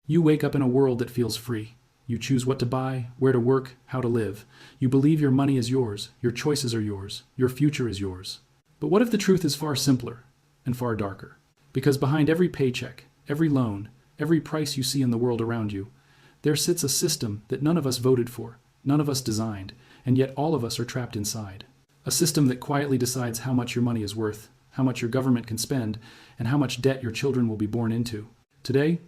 You wake up in a world that feels free. You choose what to buy, where to work, how to live. You believe your money is yours, your choices are yours, your future is yours. But what if the truth is far simpler and far darker? Because behind every paycheck, every loan, every price you see in the world around you, there sits a system that none of us voted for, none of us designed, and yet all of us are trapped inside. A system that quietly decides how much your money is worth, how much your government can spend, and how much debt your children will be born into. Today,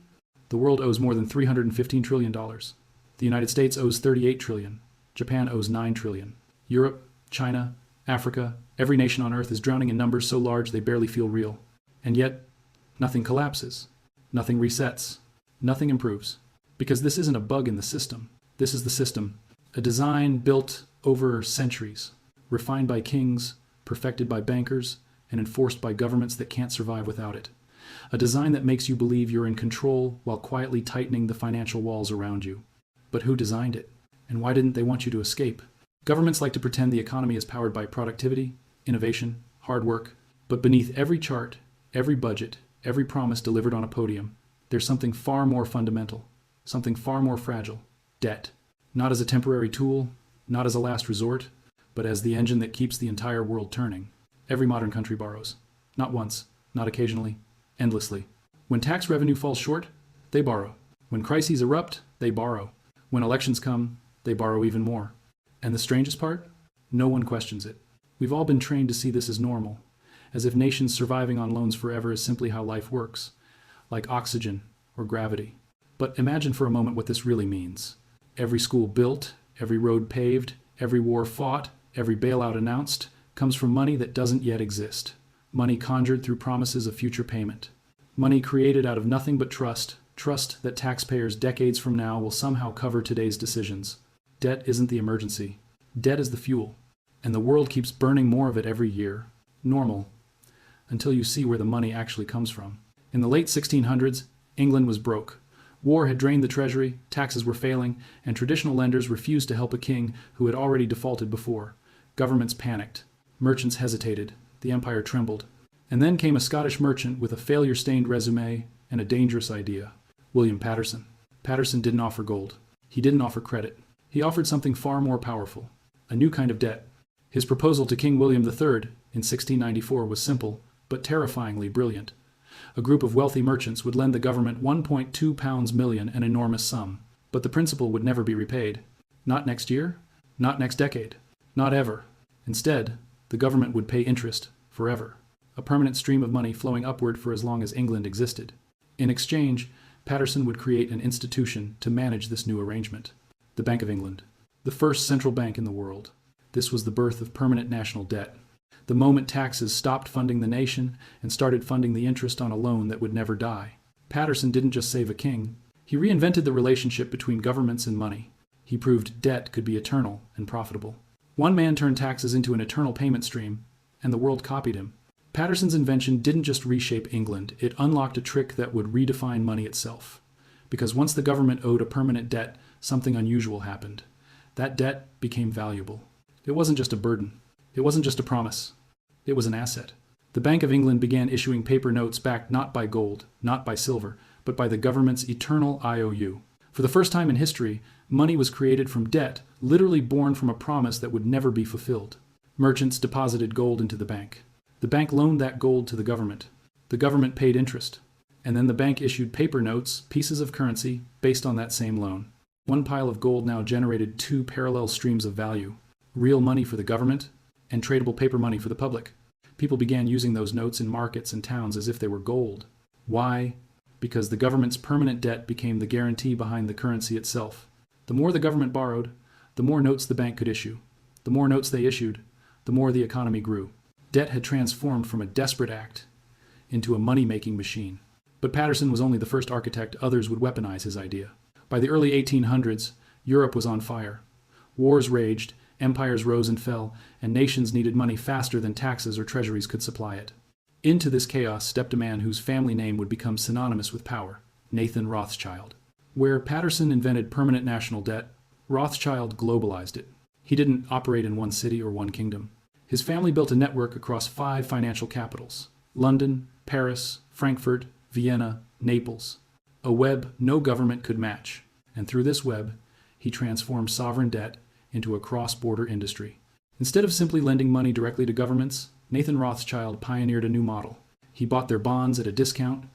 the world owes more than $315 trillion. The United States owes $38 trillion. Japan owes $9 trillion. Europe, China, Africa, every nation on earth is drowning in numbers so large they barely feel real. And yet, nothing collapses. Nothing resets. Nothing improves. Because this isn't a bug in the system. This is the system. A design built over centuries, refined by kings, perfected by bankers, and enforced by governments that can't survive without it. A design that makes you believe you're in control while quietly tightening the financial walls around you. But who designed it? And why didn't they want you to escape? Governments like to pretend the economy is powered by productivity, innovation, hard work. But beneath every chart, every budget, every promise delivered on a podium, there's something far more fundamental, something far more fragile: debt. Not as a temporary tool, not as a last resort, but as the engine that keeps the entire world turning. Every modern country borrows. Not once, not occasionally, endlessly. When tax revenue falls short, they borrow. When crises erupt, they borrow. When elections come, they borrow even more. And the strangest part? No one questions it. We've all been trained to see this as normal, as if nations surviving on loans forever is simply how life works, like oxygen or gravity. But imagine for a moment what this really means. Every school built, every road paved, every war fought, every bailout announced, comes from money that doesn't yet exist. Money conjured through promises of future payment. Money created out of nothing but trust, trust that taxpayers decades from now will somehow cover today's decisions. Debt isn't the emergency. Debt is the fuel. And the world keeps burning more of it every year. Normal. Until you see where the money actually comes from. In the late 1600s, England was broke. War had drained the treasury, taxes were failing, and traditional lenders refused to help a king who had already defaulted before. Governments panicked. Merchants hesitated. The empire trembled. And then came a Scottish merchant with a failure-stained resume and a dangerous idea. William Paterson. Paterson didn't offer gold. He didn't offer credit. He offered something far more powerful. A new kind of debt. His proposal to King William III in 1694 was simple, but terrifyingly brilliant. A group of wealthy merchants would lend the government £1.2 million, an enormous sum. But the principal would never be repaid. Not next year. Not next decade. Not ever. Instead, the government would pay interest forever. A permanent stream of money flowing upward for as long as England existed. In exchange, Paterson would create an institution to manage this new arrangement. The Bank of England. The first central bank in the world. This was the birth of permanent national debt. The moment taxes stopped funding the nation and started funding the interest on a loan that would never die. Paterson didn't just save a king. He reinvented the relationship between governments and money. He proved debt could be eternal and profitable. One man turned taxes into an eternal payment stream, and the world copied him. Paterson's invention didn't just reshape England, it unlocked a trick that would redefine money itself. Because once the government owed a permanent debt, something unusual happened. That debt became valuable. It wasn't just a burden. It wasn't just a promise. It was an asset. The Bank of England began issuing paper notes backed not by gold, not by silver, but by the government's eternal IOU. For the first time in history, money was created from debt, literally born from a promise that would never be fulfilled. Merchants deposited gold into the bank. The bank loaned that gold to the government. The government paid interest. And then the bank issued paper notes, pieces of currency, based on that same loan. One pile of gold now generated two parallel streams of value. Real money for the government, and tradable paper money for the public. People began using those notes in markets and towns as if they were gold. Why? Because the government's permanent debt became the guarantee behind the currency itself. The more the government borrowed, the more notes the bank could issue. The more notes they issued, the more the economy grew. Debt had transformed from a desperate act into a money-making machine. But Paterson was only the first architect. Others would weaponize his idea. By the early 1800s, Europe was on fire. Wars raged, empires rose and fell, and nations needed money faster than taxes or treasuries could supply it. Into this chaos stepped a man whose family name would become synonymous with power, Nathan Rothschild. Where Paterson invented permanent national debt, Rothschild globalized it. He didn't operate in one city or one kingdom. His family built a network across 5 financial capitals: London, Paris, Frankfurt, Vienna, Naples. a web no government could match. And through this web, he transformed sovereign debt into a cross-border industry. Instead of simply lending money directly to governments, Nathan Rothschild pioneered a new model. He bought their bonds at a discount,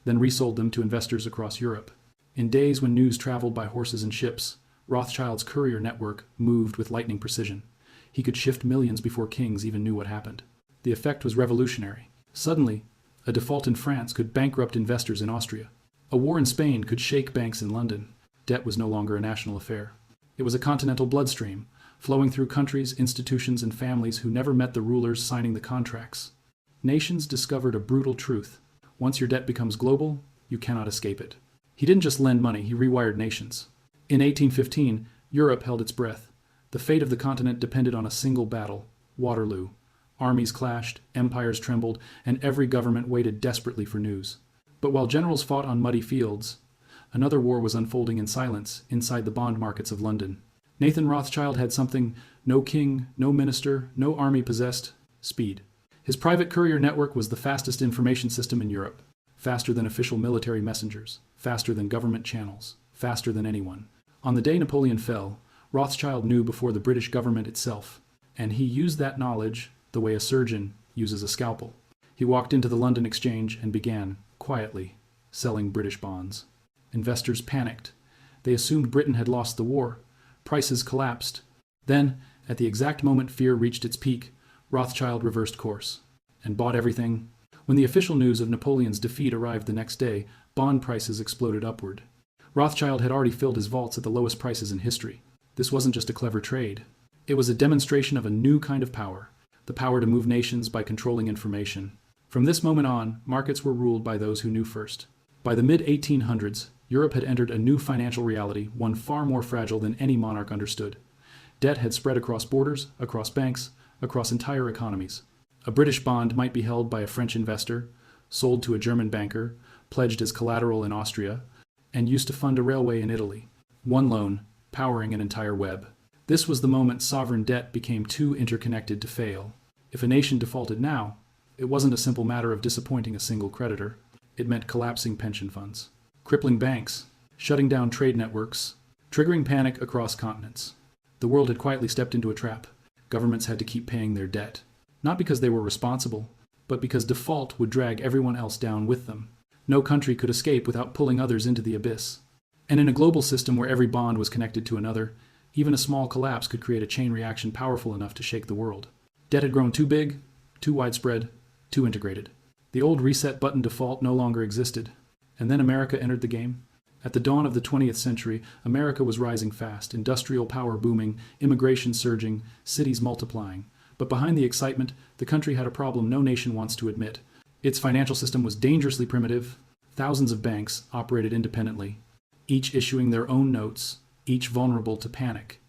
then resold them to investors across Europe. In days when news traveled by horses and ships, Rothschild's courier network moved with lightning precision. He could shift millions before kings even knew what happened. The effect was revolutionary. Suddenly, a default in France could bankrupt investors in Austria. A war in Spain could shake banks in London. Debt was no longer a national affair. It was a continental bloodstream, flowing through countries, institutions, and families who never met the rulers signing the contracts. Nations discovered a brutal truth. Once your debt becomes global, you cannot escape it. He didn't just lend money, he rewired nations. In 1815, Europe held its breath. The fate of the continent depended on a single battle, Waterloo. Armies clashed, empires trembled, and every government waited desperately for news. But while generals fought on muddy fields, another war was unfolding in silence inside the bond markets of London. Nathan Rothschild had something no king, no minister, no army possessed: speed. His private courier network was the fastest information system in Europe. Faster than official military messengers, faster than government channels, faster than anyone. On the day Napoleon fell, Rothschild knew before the British government itself, and he used that knowledge the way a surgeon uses a scalpel. He walked into the London Exchange and began, quietly, selling British bonds. Investors panicked. They assumed Britain had lost the war. Prices collapsed. Then, at the exact moment fear reached its peak, Rothschild reversed course and bought everything. When the official news of Napoleon's defeat arrived the next day, bond prices exploded upward. Rothschild had already filled his vaults at the lowest prices in history. This wasn't just a clever trade. It was a demonstration of a new kind of power, the power to move nations by controlling information. From this moment on, markets were ruled by those who knew first. By the mid-1800s, Europe had entered a new financial reality, one far more fragile than any monarch understood. Debt had spread across borders, across banks, across entire economies. A British bond might be held by a French investor, sold to a German banker, pledged as collateral in Austria, and used to fund a railway in Italy. One loan, powering an entire web. This was the moment sovereign debt became too interconnected to fail. If a nation defaulted now, it wasn't a simple matter of disappointing a single creditor. It meant collapsing pension funds, crippling banks, shutting down trade networks, triggering panic across continents. The world had quietly stepped into a trap. Governments had to keep paying their debt, not because they were responsible, but because default would drag everyone else down with them. No country could escape without pulling others into the abyss. And in a global system where every bond was connected to another, even a small collapse could create a chain reaction powerful enough to shake the world. Debt had grown too big, too widespread, too integrated. The old reset button default no longer existed. And then America entered the game. At the dawn of the 20th century, America was rising fast, industrial power booming, immigration surging, cities multiplying. But behind the excitement, the country had a problem no nation wants to admit. Its financial system was dangerously primitive. Thousands of banks operated independently, each issuing their own notes, each vulnerable to panic.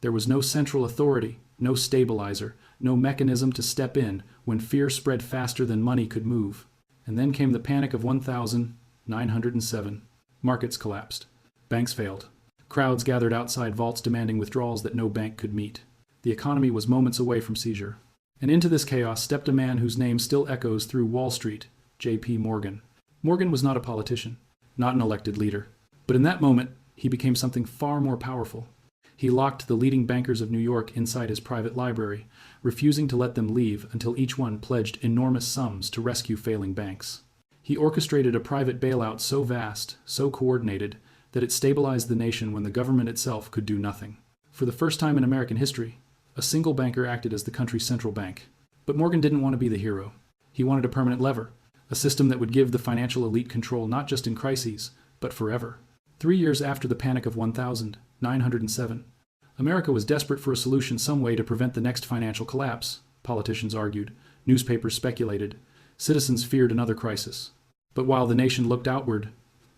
There was no central authority, no stabilizer, no mechanism to step in when fear spread faster than money could move. And then came the panic of 1907. Markets collapsed. Banks failed. Crowds gathered outside vaults demanding withdrawals that no bank could meet. The economy was moments away from seizure. And into this chaos stepped a man whose name still echoes through Wall Street, J.P. Morgan. Morgan was not a politician, not an elected leader. But in that moment, he became something far more powerful. He locked the leading bankers of New York inside his private library, refusing to let them leave until each one pledged enormous sums to rescue failing banks. He orchestrated a private bailout so vast, so coordinated, that it stabilized the nation when the government itself could do nothing. For the first time in American history, a single banker acted as the country's central bank. But Morgan didn't want to be the hero. He wanted a permanent lever, a system that would give the financial elite control not just in crises, but forever. 3 years after the Panic of 1907, America was desperate for a solution, some way to prevent the next financial collapse. Politicians argued, newspapers speculated, citizens feared another crisis. But while the nation looked outward,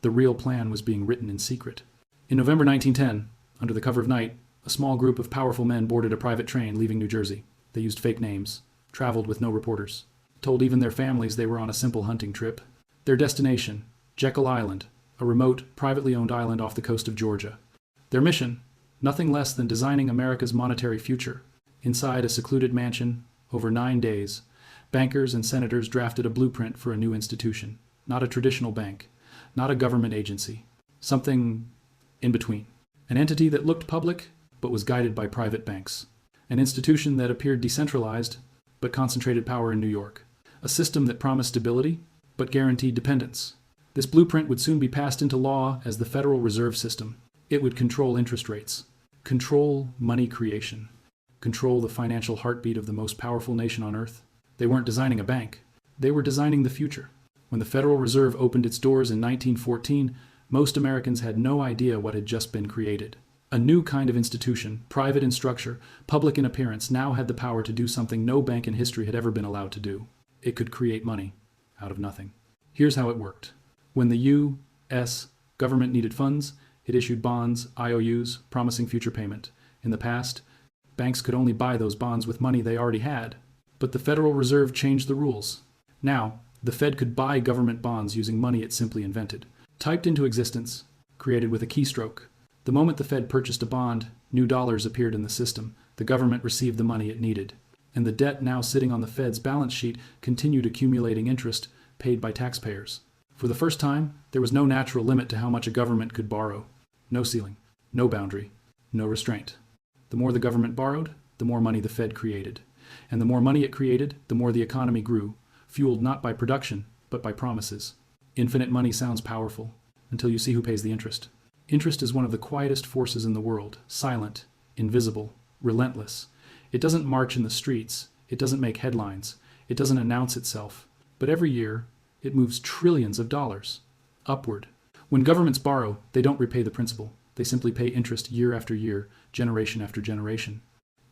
the real plan was being written in secret. In November 1910, under the cover of night, a small group of powerful men boarded a private train leaving New Jersey. They used fake names, traveled with no reporters, told even their families they were on a simple hunting trip. Their destination, Jekyll Island, a remote, privately owned island off the coast of Georgia. Their mission, nothing less than designing America's monetary future. Inside a secluded mansion, over 9 days, bankers and senators drafted a blueprint for a new institution. Not a traditional bank, not a government agency. Something in between. An entity that looked public, but was guided by private banks. An institution that appeared decentralized, but concentrated power in New York. A system that promised stability, but guaranteed dependence. This blueprint would soon be passed into law as the Federal Reserve System. It would control interest rates, control money creation, control the financial heartbeat of the most powerful nation on earth. They weren't designing a bank. They were designing the future. When the Federal Reserve opened its doors in 1914, most Americans had no idea what had just been created. A new kind of institution, private in structure, public in appearance, now had the power to do something no bank in history had ever been allowed to do. It could create money out of nothing. Here's how it worked. When the U.S. government needed funds, it issued bonds, IOUs, promising future payment. In the past, banks could only buy those bonds with money they already had. But the Federal Reserve changed the rules. Now, the Fed could buy government bonds using money it simply invented. Typed into existence, created with a keystroke. The moment the Fed purchased a bond, new dollars appeared in the system. The government received the money it needed. And the debt now sitting on the Fed's balance sheet continued accumulating interest paid by taxpayers. For the first time, there was no natural limit to how much a government could borrow. No ceiling, no boundary, no restraint. The more the government borrowed, the more money the Fed created. And the more money it created, the more the economy grew, fueled not by production, but by promises. Infinite money sounds powerful, until you see who pays the interest. Interest is one of the quietest forces in the world, silent, invisible, relentless. It doesn't march in the streets, it doesn't make headlines, it doesn't announce itself. But every year, it moves trillions of dollars, upward. When governments borrow, they don't repay the principal. They simply pay interest year after year, generation after generation.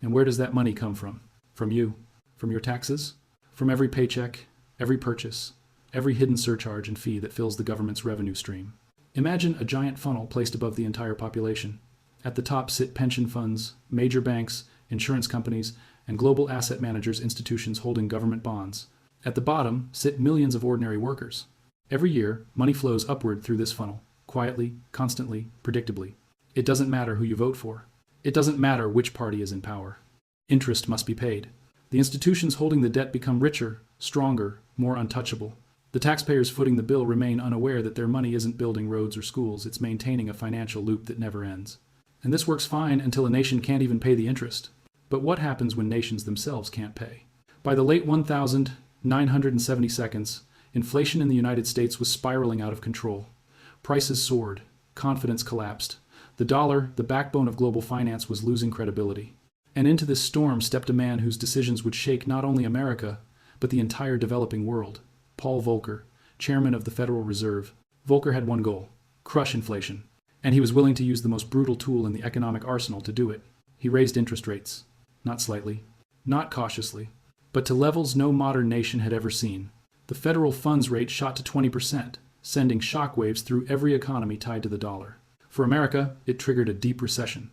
And where does that money come from? From you. From your taxes? From every paycheck, every purchase, every hidden surcharge and fee that fills the government's revenue stream. Imagine a giant funnel placed above the entire population. At the top sit pension funds, major banks, insurance companies, and global asset managers institutions holding government bonds. At the bottom sit millions of ordinary workers. Every year, money flows upward through this funnel, quietly, constantly, predictably. It doesn't matter who you vote for. It doesn't matter which party is in power. Interest must be paid. The institutions holding the debt become richer, stronger, more untouchable. The taxpayers footing the bill remain unaware that their money isn't building roads or schools, it's maintaining a financial loop that never ends. And this works fine until a nation can't even pay the interest. But what happens when nations themselves can't pay? By the late 1970s, inflation in the United States was spiraling out of control. Prices soared. Confidence collapsed. The dollar, the backbone of global finance, was losing credibility. And into this storm stepped a man whose decisions would shake not only America, but the entire developing world. Paul Volcker, chairman of the Federal Reserve. Volcker had one goal: crush inflation. And he was willing to use the most brutal tool in the economic arsenal to do it. He raised interest rates. Not slightly, not cautiously, but to levels no modern nation had ever seen. The federal funds rate shot to 20%, sending shockwaves through every economy tied to the dollar. For America, it triggered a deep recession.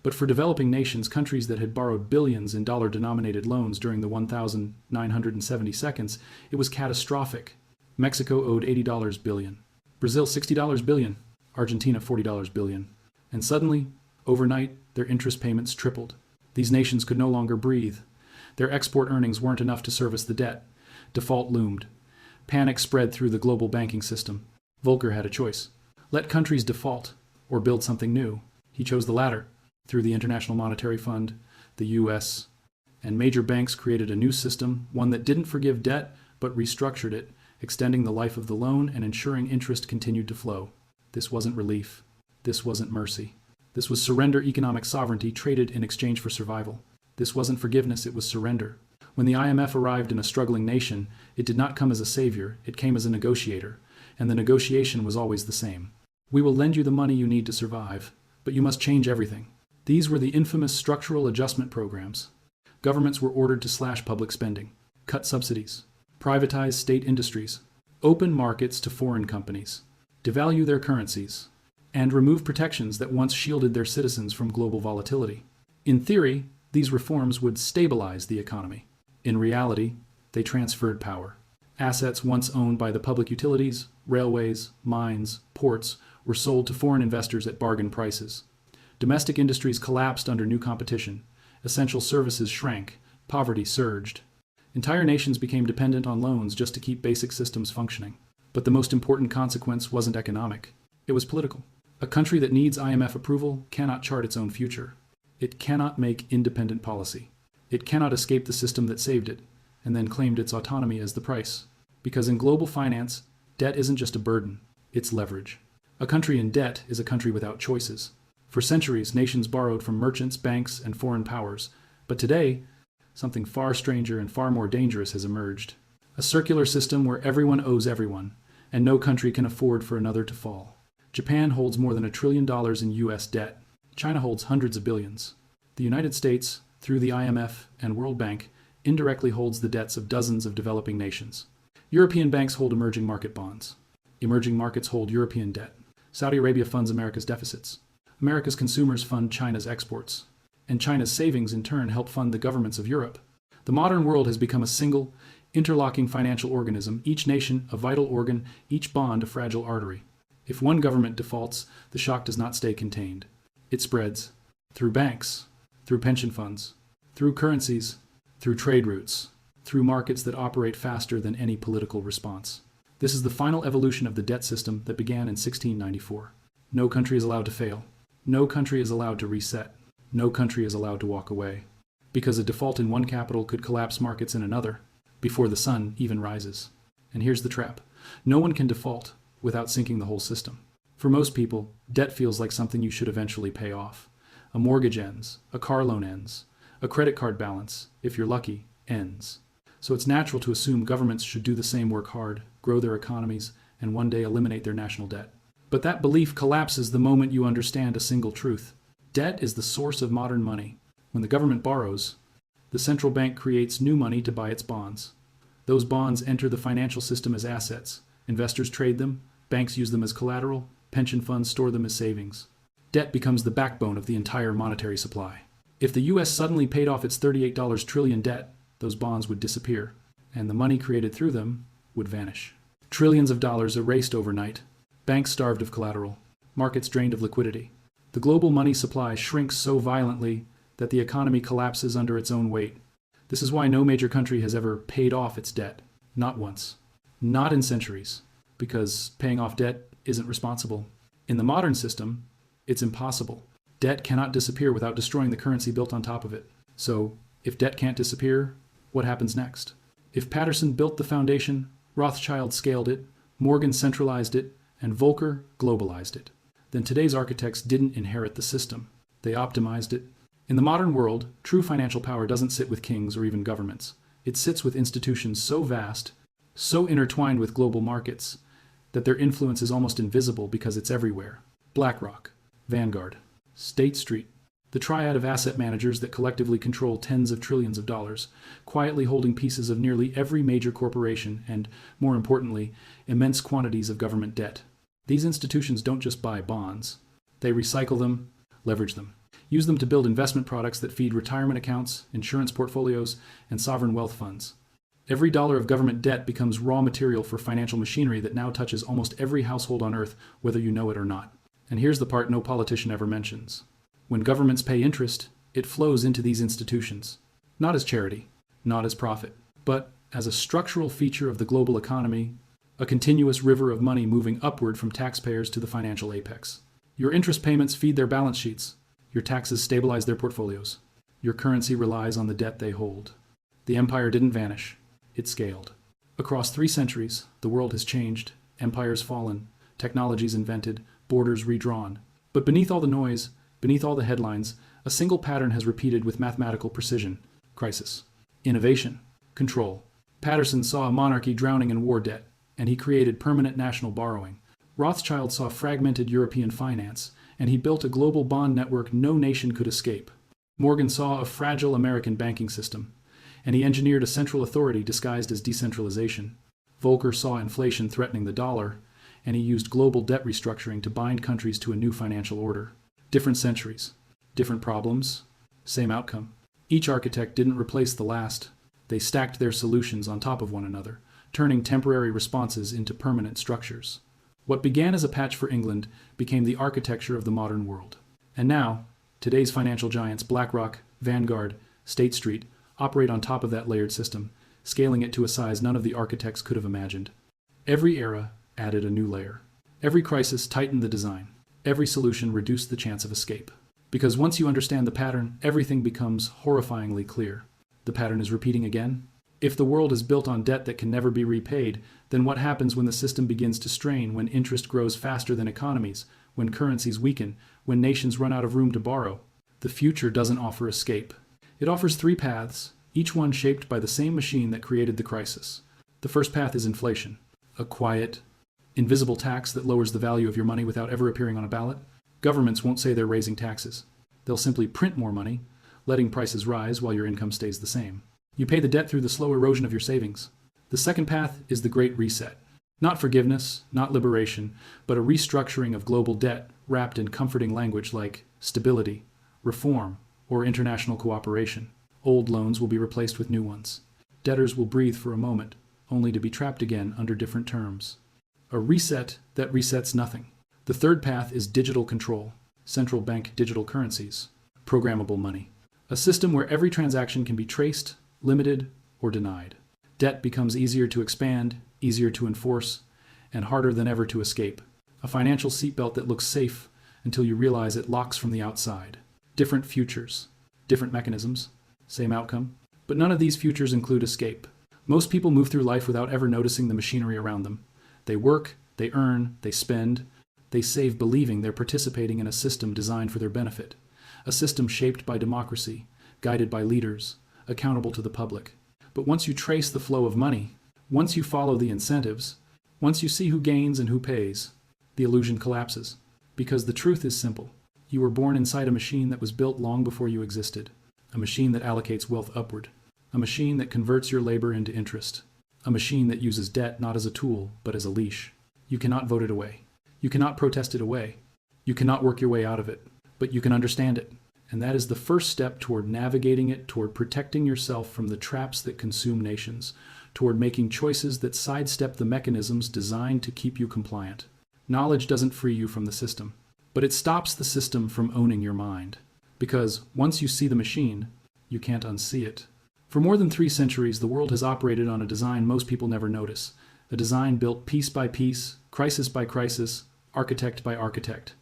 But for developing nations, countries that had borrowed billions in dollar-denominated loans during the 1970s, it was catastrophic. Mexico owed $80 billion, Brazil $60 billion, Argentina $40 billion. And suddenly, overnight, their interest payments tripled. These nations could no longer breathe. Their export earnings weren't enough to service the debt. Default loomed. Panic spread through the global banking system. Volcker had a choice. Let countries default, or build something new. He chose the latter. Through the International Monetary Fund, the U.S., and major banks created a new system, one that didn't forgive debt, but restructured it, extending the life of the loan and ensuring interest continued to flow. This wasn't relief. This wasn't mercy. This was surrender economic sovereignty traded in exchange for survival. This wasn't forgiveness, it was surrender. When the IMF arrived in a struggling nation, it did not come as a savior, it came as a negotiator, and the negotiation was always the same. We will lend you the money you need to survive, but you must change everything. These were the infamous structural adjustment programs. Governments were ordered to slash public spending, cut subsidies, privatize state industries, open markets to foreign companies, devalue their currencies, and remove protections that once shielded their citizens from global volatility. In theory, these reforms would stabilize the economy. In reality, they transferred power. Assets once owned by the public utilities, railways, mines, ports, were sold to foreign investors at bargain prices. Domestic industries collapsed under new competition. Essential services shrank. Poverty surged. Entire nations became dependent on loans just to keep basic systems functioning. But the most important consequence wasn't economic. It was political. A country that needs IMF approval cannot chart its own future. It cannot make independent policy. It cannot escape the system that saved it, and then claimed its autonomy as the price. Because in global finance, debt isn't just a burden, it's leverage. A country in debt is a country without choices. For centuries, nations borrowed from merchants, banks, and foreign powers. But today, something far stranger and far more dangerous has emerged. A circular system where everyone owes everyone, and no country can afford for another to fall. Japan holds more than $1 trillion in US debt. China holds hundreds of billions. The United States, through the IMF and World Bank, indirectly holds the debts of dozens of developing nations. European banks hold emerging market bonds. Emerging markets hold European debt. Saudi Arabia funds America's deficits. America's consumers fund China's exports. And China's savings in turn help fund the governments of Europe. The modern world has become a single, interlocking financial organism, each nation a vital organ, each bond a fragile artery. If one government defaults, the shock does not stay contained. It spreads through banks, through pension funds, through currencies, through trade routes, through markets that operate faster than any political response. This is the final evolution of the debt system that began in 1694. No country is allowed to fail. No country is allowed to reset. No country is allowed to walk away. Because a default in one capital could collapse markets in another, before the sun even rises. And here's the trap. No one can default without sinking the whole system. For most people, debt feels like something you should eventually pay off. A mortgage ends. A car loan ends. A credit card balance, if you're lucky, ends. So it's natural to assume governments should do the same, work hard, grow their economies, and one day eliminate their national debt. But that belief collapses the moment you understand a single truth. Debt is the source of modern money. When the government borrows, the central bank creates new money to buy its bonds. Those bonds enter the financial system as assets. Investors trade them, banks use them as collateral, pension funds store them as savings. Debt becomes the backbone of the entire monetary supply. If the US suddenly paid off its $38 trillion debt, those bonds would disappear, and the money created through them would vanish. Trillions of dollars erased overnight, banks starved of collateral, markets drained of liquidity. The global money supply shrinks so violently that the economy collapses under its own weight. This is why no major country has ever paid off its debt. Not once. Not in centuries. Because paying off debt isn't responsible. In the modern system, it's impossible. Debt cannot disappear without destroying the currency built on top of it. So, if debt can't disappear, what happens next? If Patterson built the foundation, Rothschild scaled it, Morgan centralized it, and Volcker globalized it, then today's architects didn't inherit the system. They optimized it. In the modern world, true financial power doesn't sit with kings or even governments. It sits with institutions so vast, so intertwined with global markets, that their influence is almost invisible because it's everywhere. BlackRock, Vanguard, State Street, the triad of asset managers that collectively control tens of trillions of dollars, quietly holding pieces of nearly every major corporation and, more importantly, immense quantities of government debt. These institutions don't just buy bonds. They recycle them, leverage them, use them to build investment products that feed retirement accounts, insurance portfolios, and sovereign wealth funds. Every dollar of government debt becomes raw material for financial machinery that now touches almost every household on Earth, whether you know it or not. And here's the part no politician ever mentions. When governments pay interest, it flows into these institutions, not as charity, not as profit, but as a structural feature of the global economy, a continuous river of money moving upward from taxpayers to the financial apex. Your interest payments feed their balance sheets. Your taxes stabilize their portfolios. Your currency relies on the debt they hold. The empire didn't vanish. It scaled. Across 3 centuries, the world has changed, empires fallen, technologies invented, borders redrawn. But beneath all the noise, beneath all the headlines, a single pattern has repeated with mathematical precision. Crisis. Innovation. Control. Patterson saw a monarchy drowning in war debt, and he created permanent national borrowing. Rothschild saw fragmented European finance, and he built a global bond network no nation could escape. Morgan saw a fragile American banking system, and he engineered a central authority disguised as decentralization. Volcker saw inflation threatening the dollar, and he used global debt restructuring to bind countries to a new financial order. Different centuries, different problems, same outcome. Each architect didn't replace the last. They stacked their solutions on top of one another, turning temporary responses into permanent structures. What began as a patch for England became the architecture of the modern world. And now, today's financial giants BlackRock, Vanguard, State Street operate on top of that layered system, scaling it to a size none of the architects could have imagined. Every era, added a new layer. Every crisis tightened the design. Every solution reduced the chance of escape. Because once you understand the pattern, everything becomes horrifyingly clear. The pattern is repeating again. If the world is built on debt that can never be repaid, then what happens when the system begins to strain, when interest grows faster than economies, when currencies weaken, when nations run out of room to borrow? The future doesn't offer escape. It offers three paths, each one shaped by the same machine that created the crisis. The first path is inflation, a quiet, invisible tax that lowers the value of your money without ever appearing on a ballot. Governments won't say they're raising taxes. They'll simply print more money, letting prices rise while your income stays the same. You pay the debt through the slow erosion of your savings. The second path is the Great Reset. Not forgiveness, not liberation, but a restructuring of global debt wrapped in comforting language like stability, reform, or international cooperation. Old loans will be replaced with new ones. Debtors will breathe for a moment, only to be trapped again under different terms. A reset that resets nothing. The third path is digital control, central bank digital currencies, programmable money. A system where every transaction can be traced, limited, or denied. Debt becomes easier to expand, easier to enforce, and harder than ever to escape. A financial seatbelt that looks safe until you realize it locks from the outside. Different futures, different mechanisms, same outcome. But none of these futures include escape. Most people move through life without ever noticing the machinery around them. They work, they earn, they spend, they save believing they're participating in a system designed for their benefit. A system shaped by democracy, guided by leaders, accountable to the public. But once you trace the flow of money, once you follow the incentives, once you see who gains and who pays, the illusion collapses. Because the truth is simple. You were born inside a machine that was built long before you existed. A machine that allocates wealth upward. A machine that converts your labor into interest. A machine that uses debt not as a tool, but as a leash. You cannot vote it away. You cannot protest it away. You cannot work your way out of it. But you can understand it. And that is the first step toward navigating it, toward protecting yourself from the traps that consume nations, toward making choices that sidestep the mechanisms designed to keep you compliant. Knowledge doesn't free you from the system, but it stops the system from owning your mind. Because once you see the machine, you can't unsee it. For more than 3 centuries, the world has operated on a design most people never notice. A design built piece by piece, crisis by crisis, architect by architect.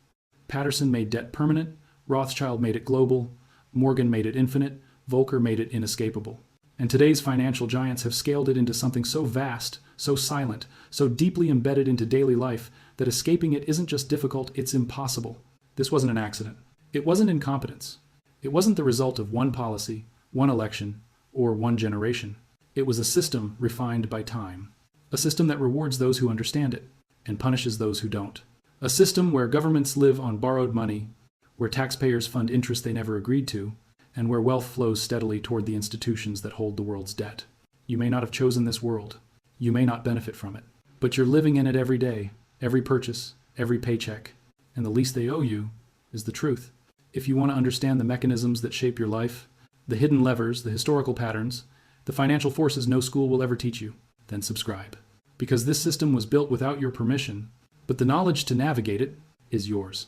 Patterson made debt permanent, Rothschild made it global, Morgan made it infinite, Volcker made it inescapable. And today's financial giants have scaled it into something so vast, so silent, so deeply embedded into daily life that escaping it isn't just difficult, it's impossible. This wasn't an accident. It wasn't incompetence. It wasn't the result of one policy, one election, or one generation. It was a system refined by time. A system that rewards those who understand it and punishes those who don't. A system where governments live on borrowed money, where taxpayers fund interest they never agreed to, and where wealth flows steadily toward the institutions that hold the world's debt. You may not have chosen this world. You may not benefit from it. But you're living in it every day, every purchase, every paycheck. And the least they owe you is the truth. If you want to understand the mechanisms that shape your life, the hidden levers, the historical patterns, the financial forces no school will ever teach you, then subscribe. Because this system was built without your permission, but the knowledge to navigate it is yours.